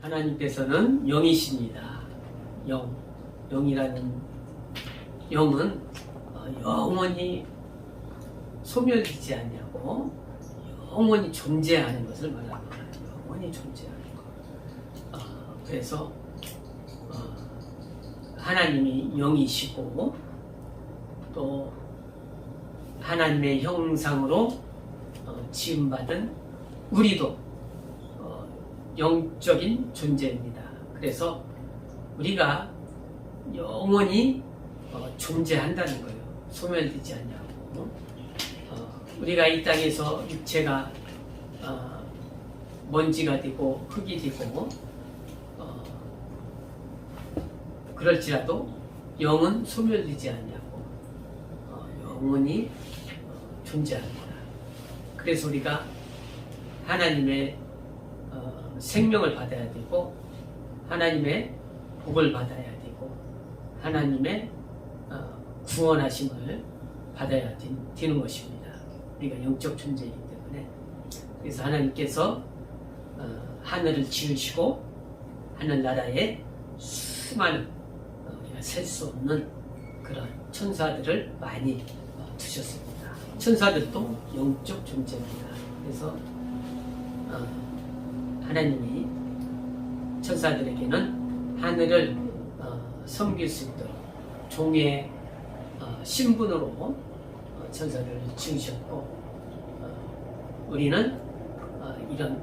하나님께서는 영이십니다. 영이라는 영은 영원히 소멸되지 않냐고 영원히 존재하는 것을 말합니다. 영원히 존재하는 것. 그래서 하나님이 영이시고 또 하나님의 형상으로 지음받은 우리도 영적인 존재입니다. 그래서 우리가 영원히 존재한다는 거예요. 소멸되지 않냐고. 우리가 이 땅에서 육체가 먼지가 되고 흙이 되고 그럴지라도 영은 소멸되지 않냐고 영원히 존재합니다. 그래서 우리가 하나님의 생명을 받아야 되고 하나님의 복을 받아야 되고 하나님의 구원하심을 받아야 되는 것입니다. 우리가 영적 존재이기 때문에. 그래서 하나님께서 하늘을 지으시고 하늘나라에 수많은 우리가 셀 수 없는 그런 천사들을 많이 두셨습니다. 천사들도 영적 존재입니다. 그래서 하나님이 천사들에게는 하늘을 섬길 수 있도록 종의 신분으로 천사를 지으셨고 우리는 이런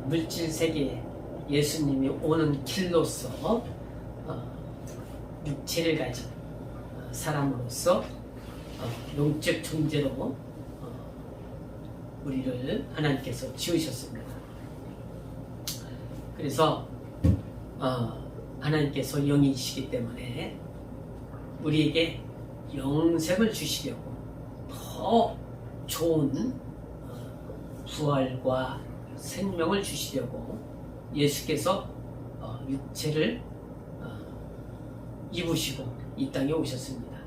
물질 세계에 예수님이 오는 길로서 육체를 가진 사람으로서 영적 존재로 우리를 하나님께서 지으셨습니다. 그래서 하나님께서 영이시기 때문에 우리에게 영생을 주시려고 더 좋은 부활과 생명을 주시려고 예수께서 육체를 입으시고 이 땅에 오셨습니다.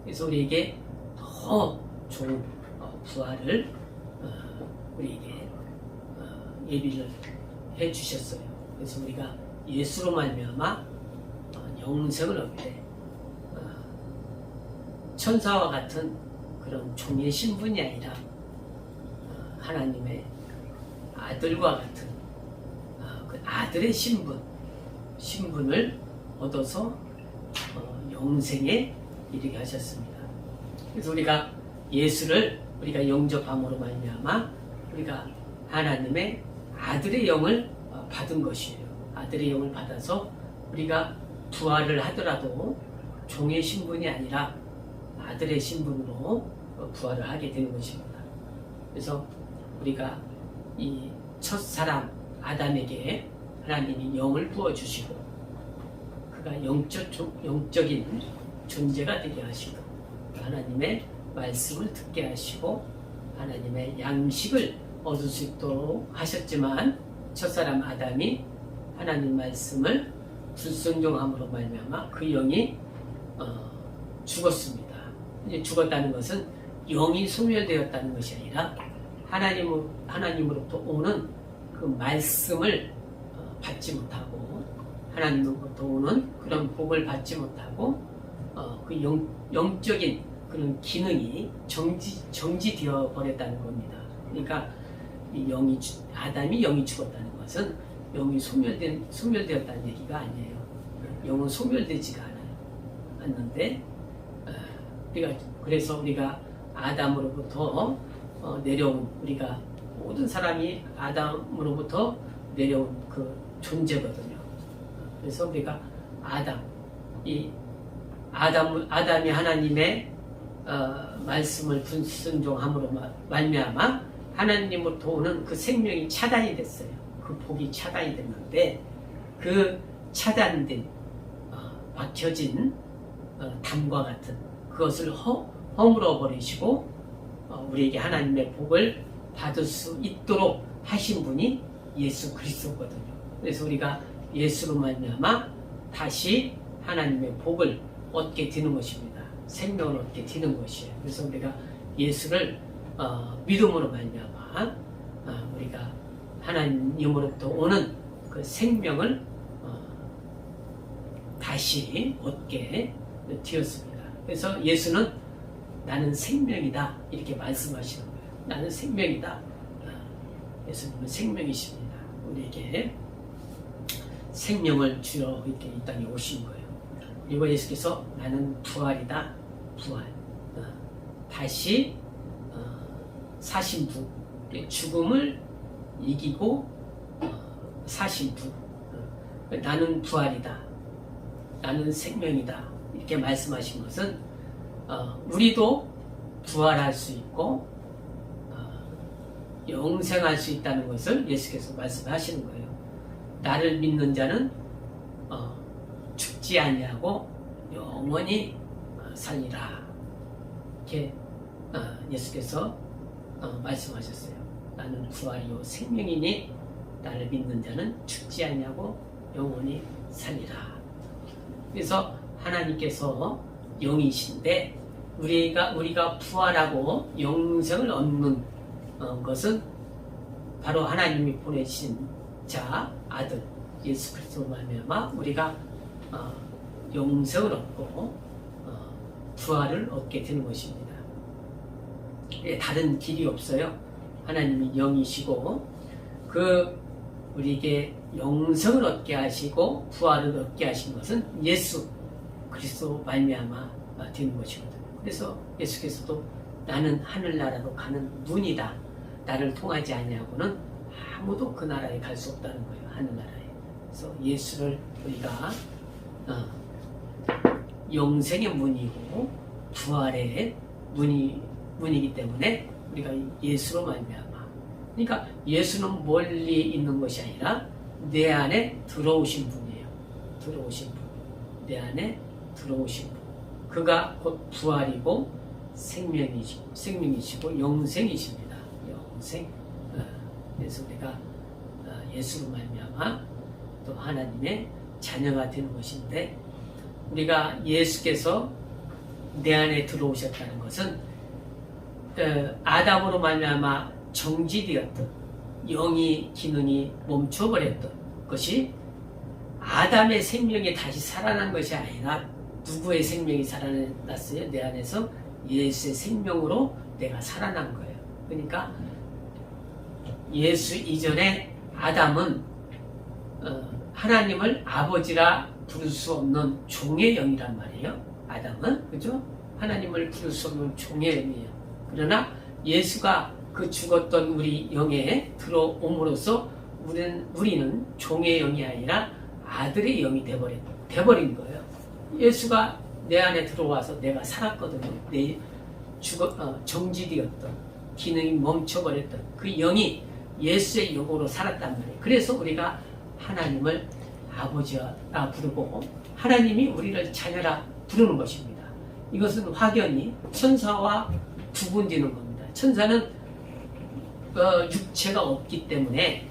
그래서 우리에게 더 좋은 부활을 우리에게 예비를 해 주셨어요. 그래서 우리가 예수로 말미암아 영생을 얻게 천사와 같은 그런 종의 신분이 아니라 하나님의 아들과 같은 그 아들의 신분을 얻어서 영생에 이르게 하셨습니다. 그래서 우리가 예수를 우리가 영접함으로 말미암아 우리가 하나님의 아들의 영을 받은 것이에요. 아들의 영을 받아서 우리가 부활을 하더라도 종의 신분이 아니라 아들의 신분으로 부활을 하게 되는 것입니다. 그래서 우리가 이 첫사람 아담에게 하나님이 영을 부어주시고 그가 영적인 존재가 되게 하시고 하나님의 말씀을 듣게 하시고 하나님의 양식을 얻을 수 있도록 하셨지만 첫사람 아담이 하나님 말씀을 불순종함으로 말미암아 그 영이 죽었습니다. 이제 죽었다는 것은 영이 소멸되었다는 것이 아니라 하나님으로부터 오는 그 말씀을 받지 못하고 하나님으로부터 오는 그런 복을 받지 못하고 그 영적인 그런 기능이 정지되어 버렸다는 겁니다. 그러니까 이 아담이 영이 죽었다는 것은 영이 소멸되었다는 얘기가 아니에요. 영은 소멸되지가 않는데 그래서 우리가 아담으로부터 내려온 우리가 모든 사람이 아담으로부터 내려온 그 존재거든요. 그래서 우리가 아담이 하나님의 말씀을 불순종함으로 말미암아 하나님으로부터 오는 그 생명이 차단이 됐어요. 그 복이 차단이 됐는데 그 차단된 막혀진 담과 같은 그것을 허물어 버리시고 우리에게 하나님의 복을 받을 수 있도록 하신 분이 예수 그리스도거든요. 그래서 우리가 예수로 말미암아 다시 하나님의 복을 얻게 되는 것입니다. 생명을 얻게 되는 것이에요. 그래서 우리가 예수를 믿음으로 말미암아 우리가 하나님으로부터 오는 그 생명을 다시 얻게 되었습니다. 그래서 예수는 나는 생명이다 이렇게 말씀하시는 거예요. 나는 생명이다. 예수님은 생명이십니다. 우리에게 생명을 주러 이렇게 이 땅에 오신 거예요. 그리고 예수께서 나는 부활이다. 부활. 다시 사신 분. 죽음을 이기고 사신 분. 나는 부활이다. 나는 생명이다. 이렇게 말씀하신 것은 우리도 부활할 수 있고 영생할 수 있다는 것을 예수께서 말씀하시는 거예요. 나를 믿는 자는 죽지 아니하고 영원히 살리라. 이렇게 예수께서 말씀하셨어요. 나는 부활이요 생명이니 나를 믿는 자는 죽지 아니하고 영원히 살리라. 그래서 하나님께서 영이신데 우리가 부활하고 영생을 얻는 것은 바로 하나님이 보내신 자 아들 예수 그리스도로 말미암아 우리가 영생을 얻고 부활을 얻게 되는 것입니다. 다른 길이 없어요. 하나님이 영이시고 우리에게 영생을 얻게 하시고 부활을 얻게 하신 것은 예수 그리스도 말미암아 되는 것이거든요. 그래서 예수께서도 나는 하늘나라로 가는 문이다. 나를 통하지 아니하고는 아무도 그 나라에 갈 수 없다는 거예요. 하늘나라에. 그래서 예수를 우리가 영생의 문이고 부활의 문이기 때문에 우리가 예수로 말미암아. 그러니까 예수는 멀리 있는 것이 아니라 내 안에 들어오신 분이에요. 들어오신 분. 내 안에 들어오신 분. 그가 곧 부활이고 생명이시고 영생이십니다. 영생. 그래서 우리가 예수로 말미암아 또 하나님의 자녀가 되는 것인데 우리가 예수께서 내 안에 들어오셨다는 것은 아담으로 말미암아 정지되었던 영이 기능이 멈춰버렸던 것이 아담의 생명이 다시 살아난 것이 아니라 누구의 생명이 살아났어요? 내 안에서 예수의 생명으로 내가 살아난 거예요. 그러니까 예수 이전에 아담은 하나님을 아버지라 부를 수 없는 종의 영이란 말이에요. 아담은 그죠? 하나님을 부를 수 없는 종의 영이에요. 그러나 예수가 그 죽었던 우리 영에 들어옴으로써 우리는 종의 영이 아니라 아들의 영이 돼버린 거예요. 예수가 내 안에 들어와서 내가 살았거든요. 정지되었던 기능이 멈춰버렸던 그 영이 예수의 영으로 살았단 말이에요. 그래서 우리가 하나님을 아버지라 부르고 하나님이 우리를 자녀라 부르는 것입니다. 이것은 확연히 천사와 구분되는 겁니다. 천사는 육체가 없기 때문에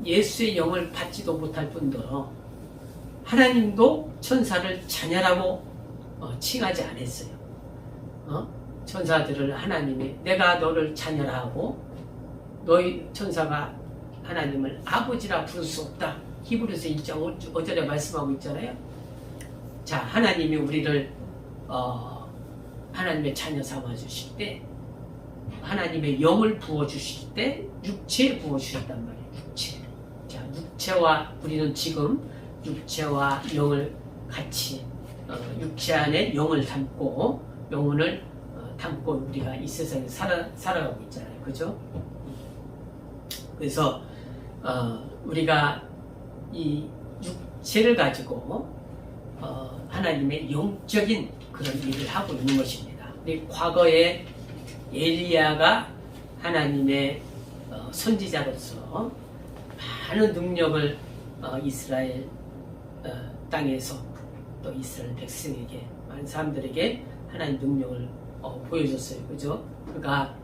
예수의 영을 받지도 못할 뿐더러 하나님도 천사를 자녀라고 칭하지 않았어요. 천사들을 하나님이 내가 너를 자녀라 하고 너희 천사가 하나님을 아버지라 부를 수 없다. 히브리서 1장 5절에 말씀하고 있잖아요. 자, 하나님이 우리를 하나님의 자녀 삼아 주실 때 하나님의 영을 부어 주실 때 육체에 부어 주셨단 말이에요. 육체. 자, 육체와 우리는 지금 육체와 영을 같이 육체 안에 영을 담고 영혼을 담고 우리가 이 세상에 살아가고 있잖아요. 그죠? 그래서 우리가 이 육체를 가지고 하나님의 영적인 그런 일을 하고 있는 것입니다. 과거에 엘리야가 하나님의 선지자로서 많은 능력을 이스라엘 땅에서 또 이스라엘 백성에게 많은 사람들에게 하나님 능력을 보여줬어요. 그죠? 그가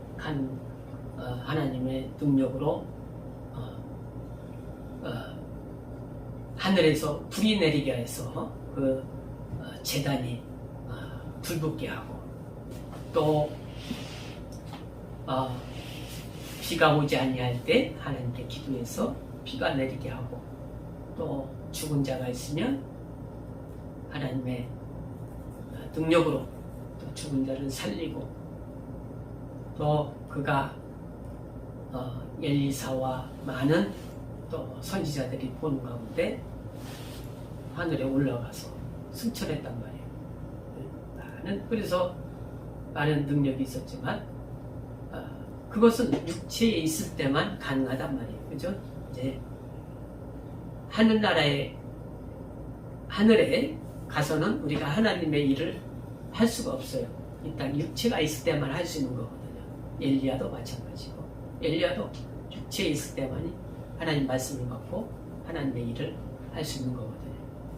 하나님의 능력으로 하늘에서 불이 내리게 해서 그 제단이 불붙게 하고 또 비가 오지 아니할 때 하나님께 기도해서 비가 내리게 하고 또 죽은 자가 있으면 하나님의 능력으로 또 죽은 자를 살리고 또 그가 엘리사와 많은 또 선지자들이 보는 가운데 하늘에 올라가서 승천했단 말이에요. 그래서 많은 능력이 있었지만 그것은 육체에 있을 때만 가능하단 말이에요. 그죠? 이제 하늘에 가서는 우리가 하나님의 일을 할 수가 없어요. 일단 육체가 있을 때만 할 수 있는 거거든요. 엘리야도 마찬가지고, 엘리야도 육체에 있을 때만이 하나님 말씀을 받고 하나님의 일을 할 수 있는 거거든요.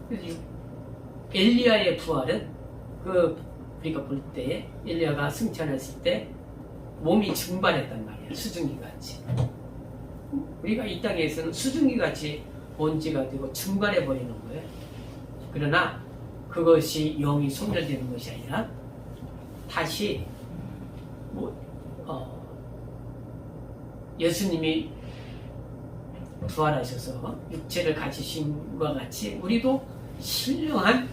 그래서 엘리야의 부활은 우리가 볼 때에 엘리야가 승천했을 때 몸이 증발했단 말이에요. 수증기같이. 우리가 이 땅에서는 수증기같이 먼지가 되고 증발해버리는 거예요. 그러나 그것이 영이 소멸되는 것이 아니라 다시 예수님이 부활하셔서 육체를 가지신 것과 같이 우리도 신령한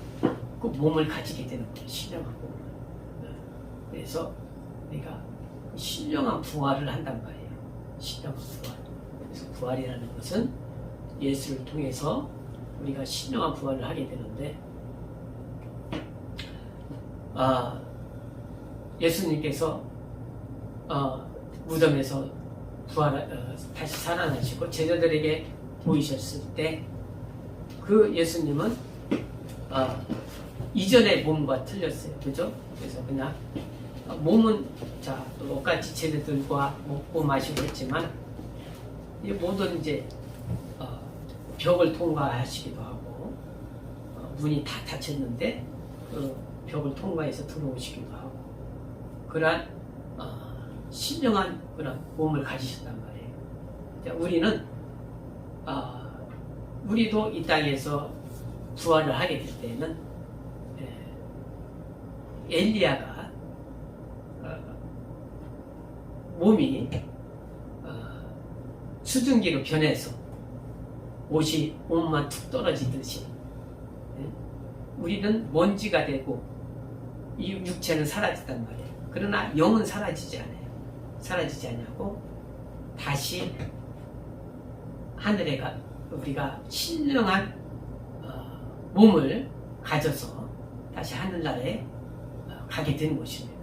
그 몸을 가지게 되는 거예요. 신령한 몸을. 그래서 우리가 신령한 부활을 한단 말이에요. 신령한 부활. 그래서 부활이라는 것은 예수를 통해서 우리가 신령한 부활을 하게 되는데, 예수님께서 무덤에서 다시 살아나시고 제자들에게 보이셨을 때 그 예수님은 이전의 몸과 틀렸어요. 그죠? 그래서 그냥 몸은 똑같이 제자들과 먹고 마시고 했지만 모든 이제 벽을 통과하시기도 하고 문이 다 닫혔는데 그 벽을 통과해서 들어오시기도 하고 그러한 신령한 그런 몸을 가지셨단 말이에요. 우리도 이 땅에서 부활을 하게 될 때는 엘리야가 몸이 수증기로 변해서 옷만 툭 떨어지듯이 우리는 먼지가 되고 이 육체는 사라졌단 말이에요. 그러나 영은 사라지지 않아요. 사라지지 않냐고 다시 하늘에 우리가 신령한 몸을 가져서 다시 하늘나라에 가게 된 것입니다.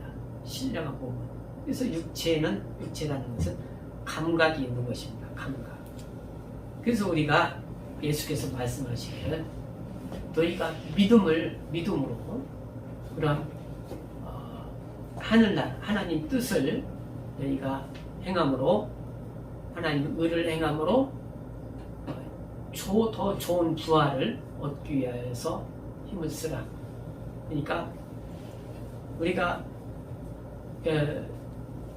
신령한 몸은. 그래서 육체라는 것은 감각이 있는 것입니다. 감각. 그래서 우리가 예수께서 말씀하시기를 너희가 믿음으로 그런 하늘날 하나님 뜻을 너희가 행함으로 하나님 의를 행함으로 더 좋은 부활을 얻기 위하여서 힘을 쓰라. 그러니까 우리가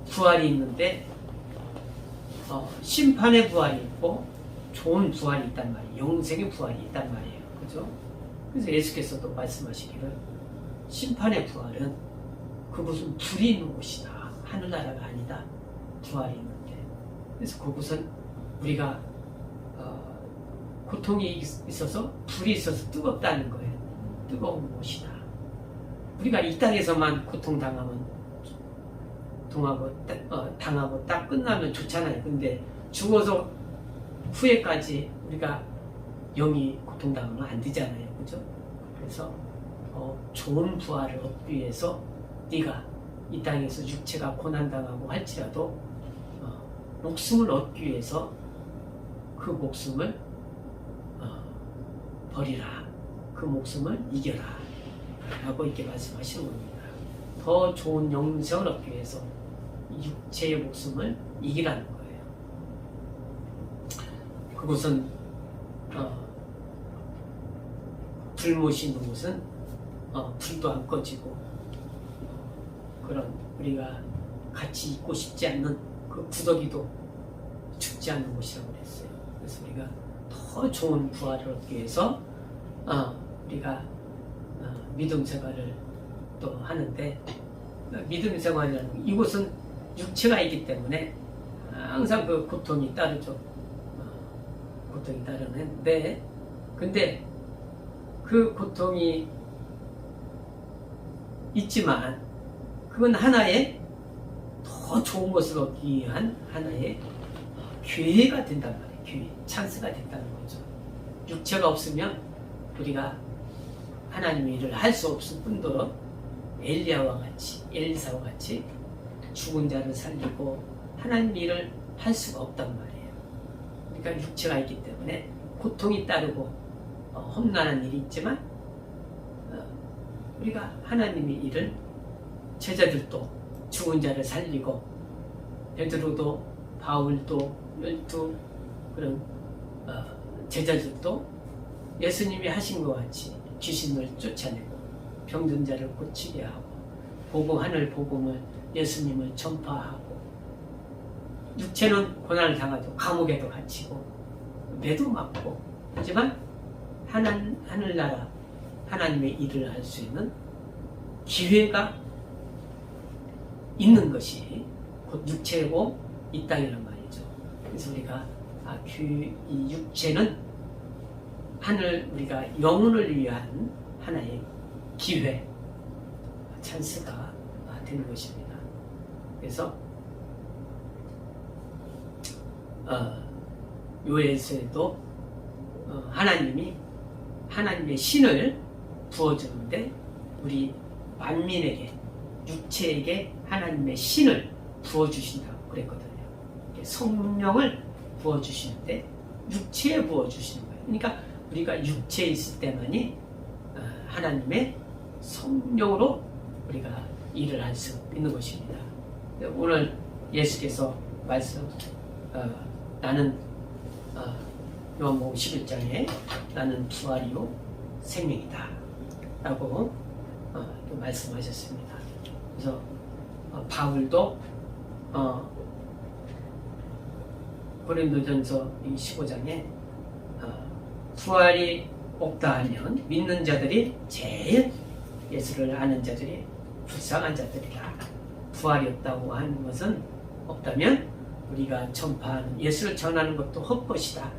부활이 있는데 심판의 부활이 있고 좋은 부활이 있단 말이에요. 영생의 부활이 있단 말이에요. 그죠? 그래서 예수께서도 말씀하시기를 심판의 부활은 그곳은 불이 있는 곳이다. 하늘나라가 아니다. 부활이 있는데. 그래서 그곳은 우리가 고통이 있어서 불이 있어서 뜨겁다는 거예요. 뜨거운 곳이다. 우리가 이 땅에서만 고통당하면 당하고 딱 끝나면 좋잖아요. 근데 죽어서 후에까지 우리가 영이 고통당하면 안 되잖아요. 그죠? 그래서 좋은 부활을 얻기 위해서 네가 이 땅에서 육체가 고난당하고 할지라도 목숨을 얻기 위해서 그 목숨을 버리라. 그 목숨을 이겨라. 라고 이렇게 말씀하시는 겁니다. 더 좋은 영생을 얻기 위해서 육체의 목숨을 이기라는 거예요. 그곳은 불못이 있는 곳은 불도 안 꺼지고 그런 우리가 같이 있고 싶지 않는 그 구더기도 죽지 않는 곳이라고 그랬어요. 그래서 우리가 더 좋은 부활을 얻기 위해서 우리가 믿음 생활을 또 하는데 믿음 생활이라는 이곳은 육체가 있기 때문에 항상 그 고통이 따르죠. 고통이 따르는데 근데 그 고통이 있지만 그건 하나의 더 좋은 것을 얻기 위한 하나의 기회가 된단 말이에요. 기회, 찬스가 된다는 거죠. 육체가 없으면 우리가 하나님의 일을 할 수 없을 뿐더러 엘리야와 같이, 엘리사와 같이 죽은 자를 살리고 하나님의 일을 할 수가 없단 말이에요. 그러니까 육체가 있기 때문에 고통이 따르고 험난한 일이 있지만 우리가 하나님의 일을, 제자들도 죽은 자를 살리고 베드로도 바울도 12 그런 제자들도 예수님이 하신 것 같이 귀신을 쫓아내고 병든 자를 고치게 하고 하늘 복음을, 예수님을 전파하고, 육체는 고난을 당하죠. 감옥에도 갇히고 매도 맞고, 하지만 하늘나라 하나님의 일을 할 수 있는 기회가 있는 것이 곧 육체고 이 땅이란 말이죠. 그래서 우리가 이 육체는 우리가 영혼을 위한 하나의 기회, 찬스가 되는 것입니다. 그래서 요엘서에도 하나님이 하나님의 신을 부어주는데 우리 만민에게, 육체에게 하나님의 신을 부어주신다고 그랬거든요. 성령을 부어주시는데 육체에 부어주시는 거예요. 그러니까 우리가 육체에 있을 때만이 하나님의 성령으로 우리가 일을 할 수 있는 것입니다. 오늘 예수께서 말씀, 나는 요한복음 11장에 나는 부활이요 생명이다 라고 또 말씀하셨습니다. 그래서 바울도 고린도전서 15장에 부활이 없다 하면 믿는 자들이 제일, 예수를 아는 자들이 불쌍한 자들이다. 부활이 없다고 하는 것은, 없다면 우리가 전파하는, 예수를 전하는 것도 헛것이다.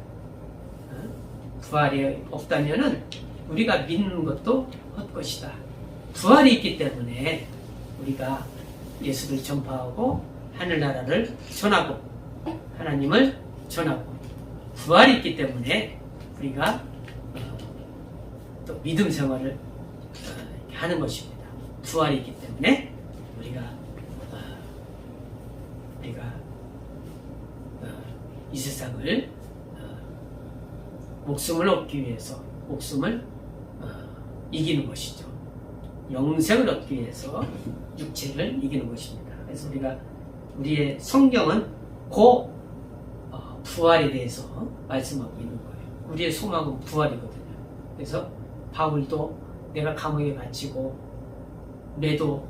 부활이 없다면은 우리가 믿는 것도 헛것이다. 부활이 있기 때문에 우리가 예수를 전파하고 하늘나라를 전하고 하나님을 전하고, 부활이 있기 때문에 우리가 또 믿음 생활을 하는 것입니다. 부활이 있기 때문에 우리가 이 세상을 목숨을 얻기 위해서 목숨을 이기는 것이죠. 영생을 얻기 위해서 육체를 이기는 것입니다. 그래서 우리의 성경은 그 부활에 대해서 말씀하고 있는 거예요. 우리의 소망은 부활이거든요. 그래서 바울도 내가 감옥에 갇히고 매도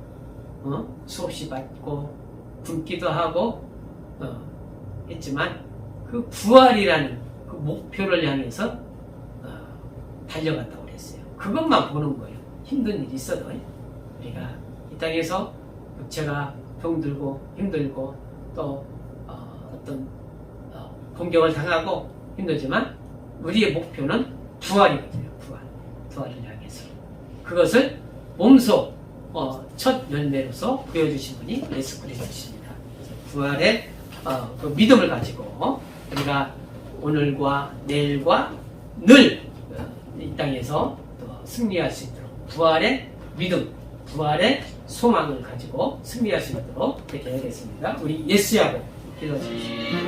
수없이 받고 굶기도 하고 했지만 그 부활이라는 그 목표를 향해서 달려갔다고 그랬어요. 그것만 보는 거예요. 힘든 일이 있어도 우리가 이 땅에서 육체가 병들고 힘들고 또 어떤 공격을 당하고 힘들지만 우리의 목표는 부활이거든요. 부활을 향해서 그것을 몸소 첫 열매로서 보여주신 분이 예수 그리스도십니다. 부활의 그 믿음을 가지고 우리가 오늘과 내일과 늘 이 땅에서 승리할 수 있도록 부활의 믿음, 부활의 소망을 가지고 승리할 수 있도록 그렇게 해야겠습니다. 우리 예수하고 기도해 주십시오.